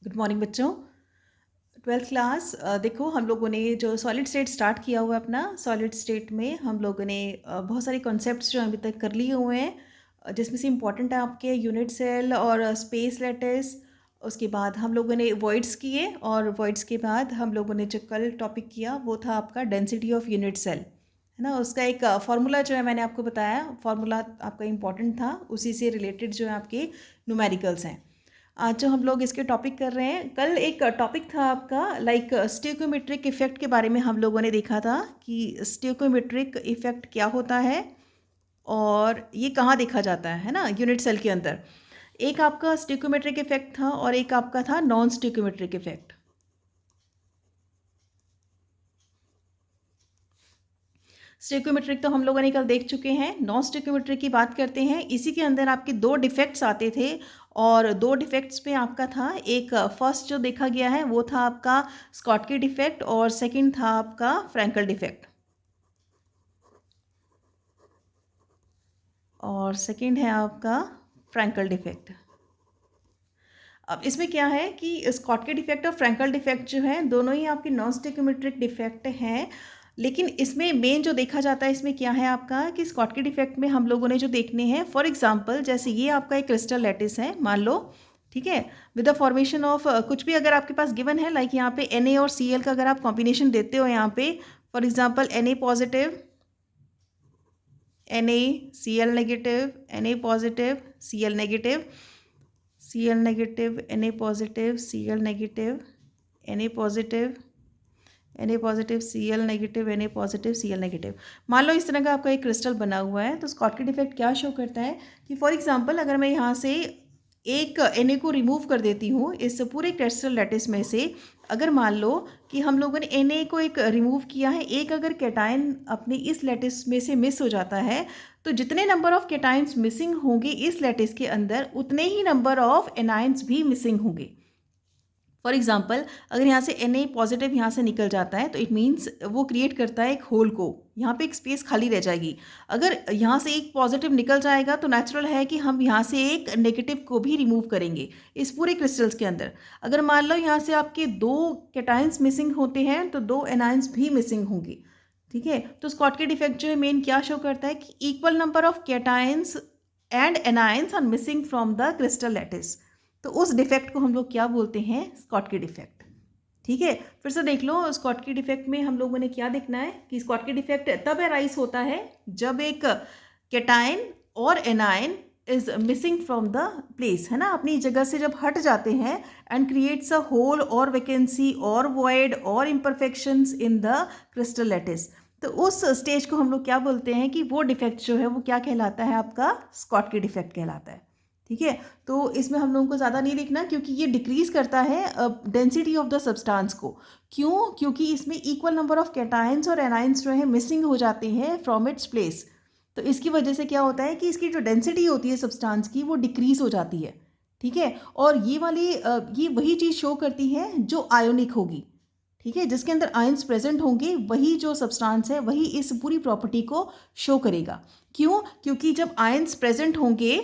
Good morning बच्चों। Twelfth class देखो हम लोगों ने जो सॉलिड स्टेट स्टार्ट किया हुआ है अपना सॉलिड स्टेट में हम लोगों ने बहुत सारे कॉन्सेप्ट्स जो अभी तक कर लिए हुए हैं, जिसमें से इम्पॉर्टेंट है आपके यूनिट सेल और स्पेस लैटिस। उसके बाद हम लोगों ने वॉइड्स किए और वॉइड्स के बाद हम लोगों ने जो कल टॉपिक किया वो था आपका डेंसिटी ऑफ यूनिट सेल, है ना। उसका एक फार्मूला जो है मैंने आपको बताया, फार्मूला आपका इम्पॉर्टेंट था, उसी से रिलेटेड जो है आपके न्यूमेरिकल्स हैं। आज जो हम लोग इसके टॉपिक कर रहे हैं, कल एक टॉपिक था आपका लाइक स्टियोकोमेट्रिक इफेक्ट के बारे में हम लोगों ने देखा था कि स्टियोकोमेट्रिक इफेक्ट क्या होता है और ये कहाँ देखा जाता है ना, यूनिट सेल के अंदर। एक आपका स्टियोकोमेट्रिक इफेक्ट था और एक आपका था नॉन स्टियोकोमेट्रिक इफेक्ट। स्टियोकोमेट्रिक तो हम लोगों ने कल देख चुके हैं। नॉन स्टियोकोमेट्रिक की बात करते हैं, इसी के अंदर आपके दो डिफेक्ट्स आते थे और दो डिफेक्ट्स में आपका था एक फर्स्ट जो देखा गया है वो था आपका स्कॉटकी डिफेक्ट और सेकंड था आपका फ्रैंकल डिफेक्ट। और सेकंड है आपका फ्रैंकल डिफेक्ट। अब इसमें क्या है कि स्कॉटकी डिफेक्ट और फ्रैंकल डिफेक्ट जो है दोनों ही आपके नॉन स्टियोकोमेट्रिक डिफेक्ट हैं, लेकिन इसमें मेन जो देखा जाता है इसमें क्या है आपका कि स्कॉटकी डिफेक्ट में हम लोगों ने जो देखने हैं, फॉर एग्जांपल जैसे ये आपका एक क्रिस्टल लैटिस है मान लो, ठीक है, विद द फॉर्मेशन ऑफ कुछ भी अगर आपके पास गिवन है, लाइक यहाँ पे Na और Cl का अगर आप कॉम्बिनेशन देते हो यहाँ पे, for example Na positive, Na Cl negative, Na positive Cl negative, Cl negative Na positive Cl negative, Na positive Na positive Cl negative, Na positive Cl negative. मान लो इस तरह का आपका एक क्रिस्टल बना हुआ है, तो स्कॉटकी डिफेक्ट क्या शो करता है कि फॉर एग्जांपल अगर मैं यहाँ से एक Na को रिमूव कर देती हूँ इस पूरे क्रिस्टल लैटिस में से, अगर मान लो कि हम लोगों ने Na को एक रिमूव किया है, एक अगर कैटायन अपनी इस लैटिस में से मिस हो जाता है, तो जितने नंबर ऑफ कैटायंस मिसिंग होंगे इस लैटिस के अंदर उतने ही नंबर ऑफ एनायंस भी मिसिंग होंगे। फॉर एग्जाम्पल अगर यहाँ से Na पॉजिटिव यहाँ से निकल जाता है तो इट मीन्स वो क्रिएट करता है एक होल को, यहाँ पे एक स्पेस खाली रह जाएगी। अगर यहाँ से एक पॉजिटिव निकल जाएगा तो नेचुरल है कि हम यहाँ से एक नेगेटिव को भी रिमूव करेंगे इस पूरे क्रिस्टल्स के अंदर। अगर मान लो यहाँ से आपके दो कैटायंस मिसिंग होते हैं तो दो एनायंस भी मिसिंग होंगे, ठीक है। तो स्कॉटकी डिफेक्ट जो है मेन क्या शो करता है कि equal number of cations and anions are missing from the crystal lattice. तो उस डिफेक्ट को हम लोग क्या बोलते हैं, स्कॉटकी डिफेक्ट, ठीक है। फिर से देख लो, स्कॉटकी डिफेक्ट में हम लोगों ने क्या देखना है कि स्कॉटकी डिफेक्ट तब अराइज होता है जब एक कैटायन और anion is missing from the place, है ना, अपनी जगह से जब हट जाते हैं एंड क्रिएट्स अ होल और वैकेंसी और वॉइड और imperfections in the crystal lattice. तो उस स्टेज को हम लोग क्या बोलते हैं कि वो डिफेक्ट जो है वो क्या कहलाता है, आपका स्कॉटकी डिफेक्ट कहलाता है, ठीक है। तो इसमें हम लोगों को ज़्यादा नहीं देखना क्योंकि ये डिक्रीज करता है डेंसिटी ऑफ द सब्सटेंस को। क्यों? क्योंकि इसमें इक्वल नंबर ऑफ कैटायंस और एनायंस जो है मिसिंग हो जाते हैं फ्रॉम इट्स प्लेस। तो इसकी वजह से क्या होता है कि इसकी जो डेंसिटी होती है सब्सटेंस की वो डिक्रीज हो जाती है, ठीक है। और ये वाली ये वही चीज़ शो करती है जो आयोनिक होगी, ठीक है, जिसके अंदर आयंस प्रेजेंट होंगे वही जो सब्सटेंस है वही इस पूरी प्रॉपर्टी को शो करेगा। क्यों? क्योंकि जब आयंस प्रेजेंट होंगे,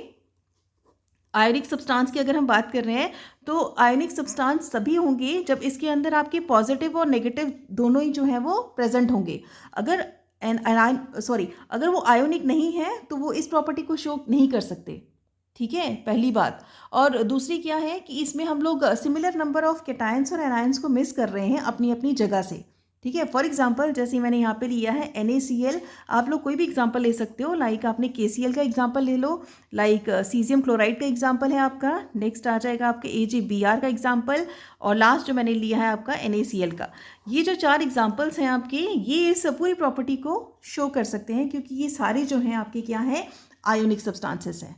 आयनिक सब्सटेंस की अगर हम बात कर रहे हैं तो आयनिक सब्सटेंस सभी होंगे जब इसके अंदर आपके पॉजिटिव और नेगेटिव दोनों ही जो है वो प्रेजेंट होंगे। अगर अगर वो आयोनिक नहीं है तो वो इस प्रॉपर्टी को शो नहीं कर सकते, ठीक है, पहली बात। और दूसरी क्या है कि इसमें हम लोग सिमिलर नंबर ऑफ कैटायंस और एनायंस को मिस कर रहे हैं अपनी अपनी जगह से, ठीक है। फॉर एग्जाम्पल जैसे मैंने यहाँ पे लिया है NaCl, आप लोग कोई भी एग्जाम्पल ले सकते हो, लाइक आपने KCl का एग्जाम्पल ले लो, लाइक सीजियम क्लोराइड का एग्जाम्पल है आपका, नेक्स्ट आ जाएगा आपके AgBr का एग्जाम्पल, और लास्ट जो मैंने लिया है आपका NaCl का। ये जो चार एग्जाम्पल्स हैं आपके, ये इस पूरी प्रॉपर्टी को शो कर सकते हैं क्योंकि ये सारे जो हैं आपके क्या हैं, आयोनिक सब्सटेंसेस हैं,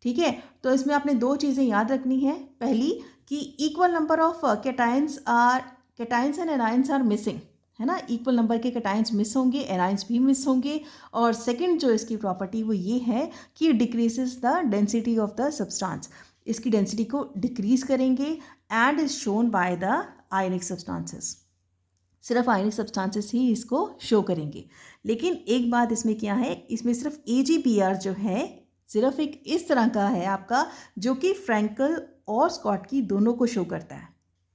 ठीक है। तो इसमें आपने दो चीज़ें याद रखनी है, पहली कि equal number of cations and anions are missing, है ना, इक्वल नंबर के कैटायंस मिस होंगे, एनायंस भी मिस होंगे। और सेकंड जो इसकी प्रॉपर्टी वो ये है कि decreases the density of the substance, इसकी डेंसिटी को डिक्रीज करेंगे and is shown by the ionic substances. सिर्फ आयनिक सब्सटेंसेस ही इसको शो करेंगे। लेकिन एक बात इसमें क्या है, इसमें सिर्फ AgBr जो है सिर्फ एक इस तरह का है आपका जो कि फ्रैंकल और स्कॉटकी दोनों को शो करता है,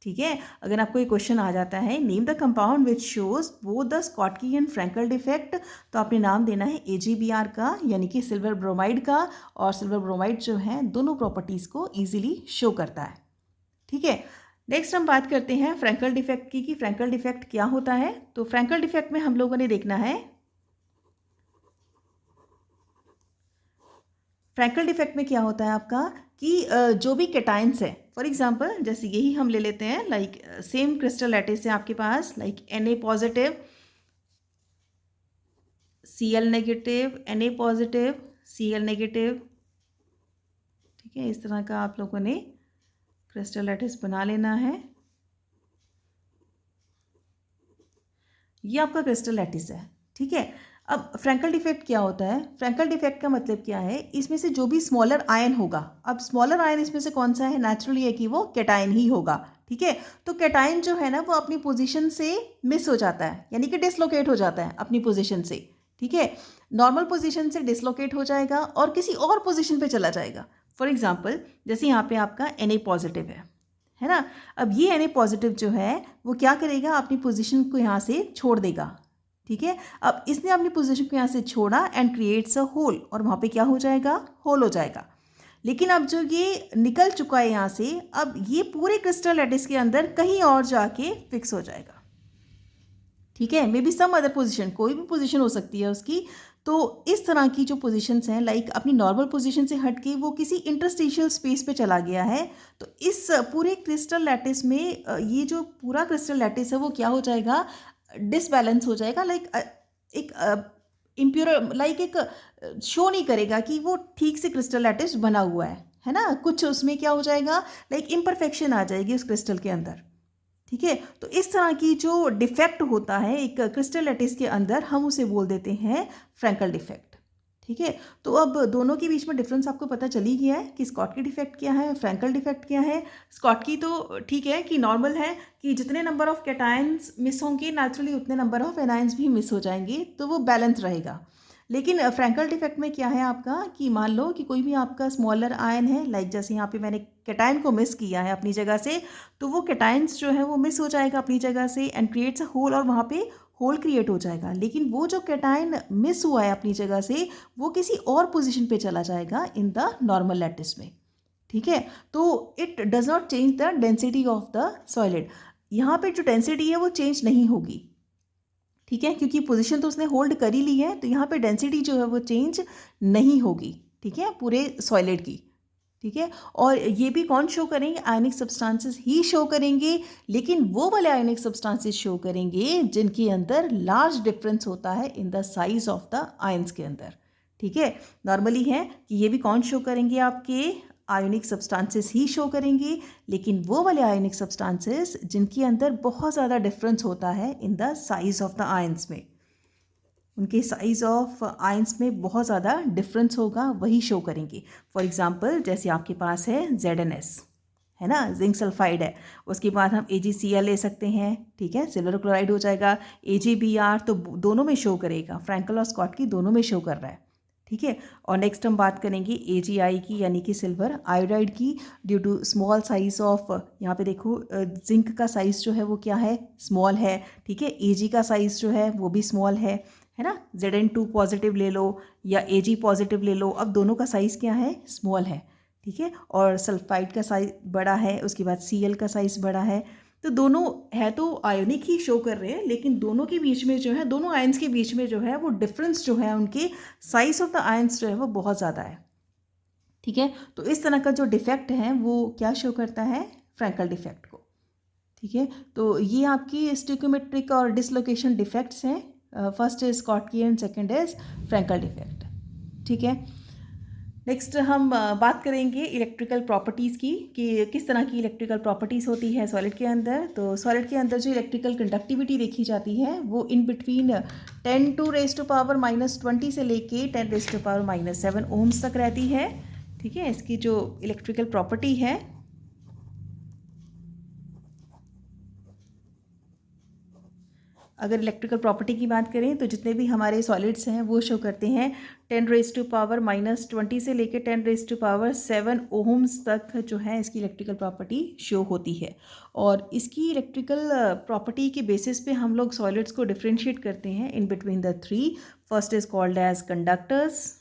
ठीक है, अगर आपको ये क्वेश्चन आ जाता है name the compound which shows both the Schottky and Frenkel defect, तो आपने नाम देना है AgBr का, यानी कि सिल्वर ब्रोमाइड का, और सिल्वर ब्रोमाइड जो है दोनों प्रॉपर्टीज़ को ईजिली शो करता है। ठीक है, नेक्स्ट हम बात करते हैं फ्रैंकल डिफेक्ट की कि फ्रैंकल डिफेक्ट क्या होता है। तो फ्रैंकल डिफेक्ट में हम लोगों ने देखना है, फ्रैंकल डिफेक्ट में क्या होता है आपका कि जो भी कैटाइंस है, फॉर एग्जांपल जैसे यही हम ले लेते हैं, लाइक सेम क्रिस्टल लैटिस है आपके पास, like Na positive, Cl negative, Na positive, Cl negative. ठीक है, इस तरह का आप लोगों ने क्रिस्टल लैटिस बना लेना है। ये आपका क्रिस्टल लैटिस है। ठीक है, अब फ्रैंकल डिफेक्ट क्या होता है? फ्रैंकल डिफेक्ट का मतलब क्या है, इसमें से जो भी स्मॉलर आयन होगा, अब स्मॉलर आयन इसमें से कौन सा है, नेचुरली है कि वो कैटायन ही होगा। ठीक है, तो कैटायन जो है ना वो अपनी पोजीशन से मिस हो जाता है, यानी कि डिसलोकेट हो जाता है अपनी पोजीशन से। ठीक है, नॉर्मल पोजीशन से डिसलोकेट हो जाएगा और किसी और पोजीशन पे चला जाएगा। फॉर एग्जांपल जैसे यहाँ पे आपका Na पॉजिटिव है ना, अब ये Na पॉजिटिव जो है वो क्या करेगा, अपनी पोजीशन को यहाँ से छोड़ देगा। ठीक है, अब इसने अपनी पोजीशन को यहाँ से छोड़ा एंड क्रिएट्स अ होल, और वहाँ पे क्या हो जाएगा, होल हो जाएगा। लेकिन अब जो ये निकल चुका है यहाँ से, अब ये पूरे क्रिस्टल लैटिस के अंदर कहीं और जाके फिक्स हो जाएगा। ठीक है, maybe some other position, कोई भी पोजीशन हो सकती है उसकी। तो इस तरह की जो पोजीशंस हैं, लाइक अपनी नॉर्मल पोजीशन से हट के वो किसी इंटरस्टिशियल स्पेस पे चला गया है, तो इस पूरे क्रिस्टल लैटिस में ये जो पूरा क्रिस्टल लैटिस है वो क्या हो जाएगा, डिसबैलेंस हो जाएगा, लाइक एक इम्प्योर, लाइक एक शो नहीं करेगा कि वो ठीक से क्रिस्टल लैटिस बना हुआ है ना, कुछ उसमें क्या हो जाएगा, लाइक इम्परफेक्शन आ जाएगी उस क्रिस्टल के अंदर। ठीक है, तो इस तरह की जो डिफेक्ट होता है एक क्रिस्टल लैटिस के अंदर, हम उसे बोल देते हैं फ्रैंकल डिफेक्ट। ठीक है, तो अब दोनों के बीच में डिफरेंस आपको पता चल ही गया है कि स्कॉटकी डिफेक्ट क्या है, फ्रैंकल डिफेक्ट क्या है। स्कॉटकी तो ठीक है कि नॉर्मल है कि जितने नंबर ऑफ कैटायंस मिस होंगे नेचुरली उतने नंबर ऑफ एनायंस भी मिस हो जाएंगे, तो वो बैलेंस रहेगा। लेकिन फ्रैंकल डिफेक्ट में क्या है आपका कि मान लो कि कोई भी आपका स्मॉलर आयन है, लाइक जैसे यहाँ पे मैंने कैटायन को मिस किया है अपनी जगह से, तो वो कैटायंस जो है वो मिस हो जाएगा अपनी जगह से एंड क्रिएट्स अ होल, और वहाँ पे होल क्रिएट हो जाएगा। लेकिन वो जो कैटायन मिस हुआ है अपनी जगह से, वो किसी और पोजीशन पे चला जाएगा इन द नॉर्मल लैटिस में। ठीक है, तो it does not change the density of the solid, यहाँ पे जो डेंसिटी है वो चेंज नहीं होगी। ठीक है, क्योंकि पोजीशन तो उसने होल्ड कर ही ली है, तो यहाँ पे डेंसिटी जो है वो चेंज नहीं होगी। ठीक है, पूरे सॉलिड की। ठीक है, और ये भी कौन शो करेंगे, आयनिक सब्सटेंसेस ही शो करेंगे, लेकिन वो वाले आयनिक सब्सटेंसेस शो करेंगे जिनके अंदर लार्ज डिफरेंस होता है in the size of the ions के अंदर। ठीक है, नॉर्मली है कि ये भी कौन शो करेंगे, आपके आयोनिक सब्सटेंसेस ही शो करेंगे, लेकिन वो वाले आयोनिक सब्सटेंसेस जिनके अंदर बहुत ज़्यादा डिफरेंस होता है in the size of the ions में, उनके साइज ऑफ आयंस में बहुत ज़्यादा डिफरेंस होगा, वही शो करेंगे। फॉर एग्जांपल जैसे आपके पास है ZnS, है ना, जिंक सल्फाइड है, उसके बाद हम AgCl ले सकते हैं। ठीक है, सिल्वर क्लोराइड हो जाएगा, AgBr तो दोनों में शो करेगा, फ्रैंकल और स्कॉटकी दोनों में शो कर रहा है। ठीक है, और नेक्स्ट हम बात करेंगे AgI की, यानी कि सिल्वर आयोडाइड की, due to small size of, यहाँ पे देखो जिंक का साइज़ जो है वो क्या है, स्मॉल है। ठीक है, Ag का साइज़ जो है वो भी स्मॉल है ना, Zn2 पॉजिटिव ले लो या Ag पॉजिटिव ले लो, अब दोनों का साइज़ क्या है, स्मॉल है। ठीक है, और सल्फाइड का साइज बड़ा है, उसके बाद Cl का साइज़ बड़ा है, तो दोनों है तो आयोनिक ही शो कर रहे हैं, लेकिन दोनों के बीच में जो है, दोनों आयंस के बीच में जो है वो डिफरेंस जो है, उनके साइज ऑफ द आयंस जो है वो बहुत ज़्यादा है। ठीक है, तो इस तरह का जो डिफेक्ट है वो क्या शो करता है, फ्रैंकल डिफेक्ट को। ठीक है, तो ये आपकी स्टिक्योमेट्रिक और डिसलोकेशन डिफेक्ट्स हैं, first is Schottky and second is Frenkel defect. ठीक है, नेक्स्ट हम बात करेंगे इलेक्ट्रिकल प्रॉपर्टीज़ की कि किस तरह की इलेक्ट्रिकल प्रॉपर्टीज़ होती है सॉलिड के अंदर। तो सॉलिड के अंदर जो इलेक्ट्रिकल कंडक्टिविटी देखी जाती है वो इन बिटवीन 10⁻⁻20 से लेके 10⁻⁻7 ओम्स तक रहती है। ठीक है, इसकी जो इलेक्ट्रिकल प्रॉपर्टी है, अगर इलेक्ट्रिकल प्रॉपर्टी की बात करें तो जितने भी हमारे सॉलिड्स हैं वो शो करते हैं 10⁻⁻20 से लेकर 10⁻7 ओम्स तक जो है इसकी इलेक्ट्रिकल प्रॉपर्टी शो होती है। और इसकी इलेक्ट्रिकल प्रॉपर्टी के बेसिस पे हम लोग सॉलिड्स को डिफ्रेंशिएट करते हैं in between the three. First is called as conductors,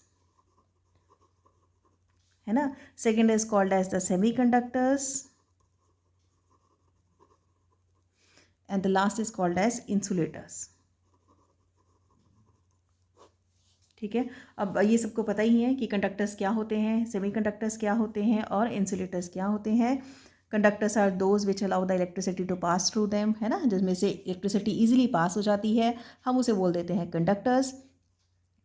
है ना। Second is called as the semiconductors and the last is called as insulators। ठीक है, अब ये सबको पता ही है कि कंडक्टर्स क्या होते हैं, सेमीकंडक्टर्स क्या होते हैं और इंसुलेटर्स क्या होते हैं। Conductors are those which allow the electricity to pass through them, है ना, जिसमें से इलेक्ट्रिसिटी इजीली पास हो जाती है, हम उसे बोल देते हैं कंडक्टर्स।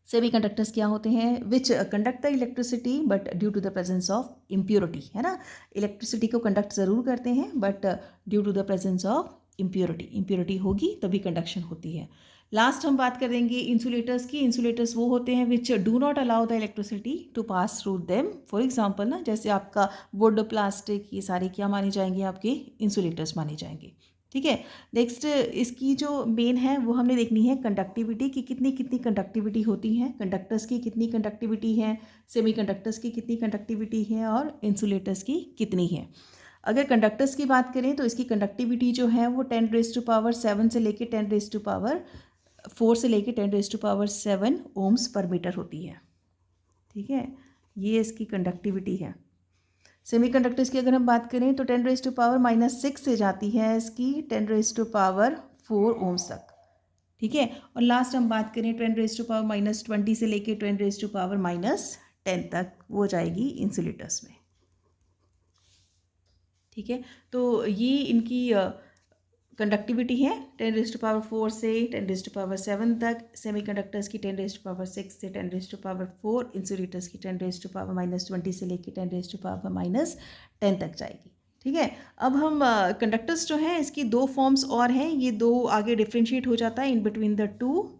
सेमीकंडक्टर्स क्या होते हैं, which conduct the electricity but due to the presence of impurity, है ना, इलेक्ट्रिसिटी को कंडक्ट ज़रूर करते हैं but due to the presence of impurity होगी तभी कंडक्शन होती है। लास्ट हम बात करेंगे इंसुलेटर्स की। इंसुलेटर्स वो होते हैं which do not allow the electricity to pass through them. For example ना, जैसे आपका वुड, प्लास्टिक, ये सारे क्या माने जाएंगे, आपके इंसुलेटर्स माने जाएंगे। ठीक है, नेक्स्ट इसकी जो मेन है वो हमने देखनी है कंडक्टिविटी की, कितनी कितनी कंडक्टिविटी होती है, कंडक्टर्स की कितनी कंडक्टिविटी है, सेमीकंडक्टर्स की कितनी कंडक्टिविटी है और इंसुलेटर्स की कितनी है। अगर कंडक्टर्स की बात करें तो इसकी कंडक्टिविटी जो है वो 10⁻7 से लेके 10⁻4 से लेके 10⁻7 ओम्स पर मीटर होती है। ठीक है, ये इसकी कंडक्टिविटी है। सेमीकंडक्टर्स की अगर हम बात करें तो 10⁻⁻6 से जाती है इसकी 10⁻4 ओम्स तक। ठीक है, और लास्ट हम बात करें 10⁻⁻20 से लेके 10⁻⁻10 तक, वो जाएगी इंसुलेटर्स में। ठीक है, तो ये इनकी कंडक्टिविटी है 10⁻4 से 10⁻7 तक, सेमीकंडक्टर्स की 10⁻6 से 10⁻4, इंसुलेटर्स की 10⁻⁻20 से लेकर 10⁻⁻10 तक जाएगी। ठीक है, अब हम कंडक्टर्स जो हैं इसकी दो फॉर्म्स और हैं, ये दो आगे डिफ्रेंशिएट हो जाता है इन बिटवीन द टू।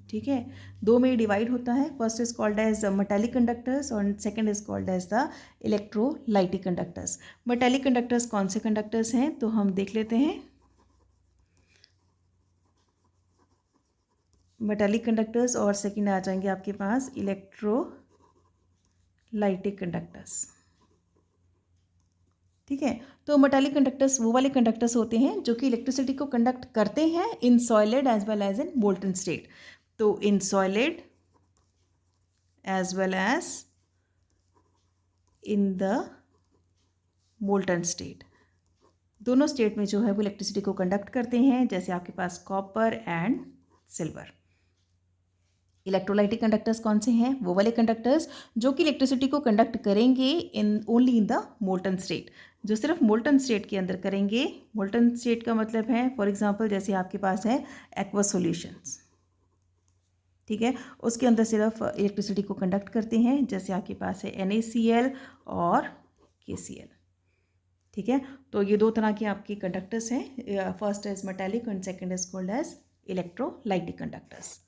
ठीक है, दो में डिवाइड होता है। First is called as metallic conductors और second is called as the electrolytic conductors. Metallic conductors कौन से कंडक्टर्स हैं तो हम देख लेते हैं। मेटालिक कंडक्टर्स और सेकंड आ जाएंगे आपके पास इलेक्ट्रोलाइटिक कंडक्टर्स। ठीक है, तो मेटालिक कंडक्टर्स वो वाले कंडक्टर्स होते हैं जो कि इलेक्ट्रिसिटी को कंडक्ट करते हैं in solid as well as in molten state. तो in solid as well as in the molten state, दोनों स्टेट में जो है वो इलेक्ट्रिसिटी को कंडक्ट करते हैं, जैसे आपके पास copper and silver. Electrolytic conductors कौन से हैं, वो वाले कंडक्टर्स जो कि इलेक्ट्रिसिटी को कंडक्ट करेंगे in only in the molten state, जो सिर्फ मोल्टन स्टेट के अंदर करेंगे। मोल्टन स्टेट का मतलब है फॉर एग्जांपल जैसे आपके पास है एक्वस सॉल्यूशंस, ठीक है, उसके अंदर सिर्फ इलेक्ट्रिसिटी को कंडक्ट करते हैं, जैसे आपके पास है NaCl और KCl। ठीक है, तो ये दो तरह के आपके कंडक्टर्स हैं, first is metallic and second is called as electrolytic conductors.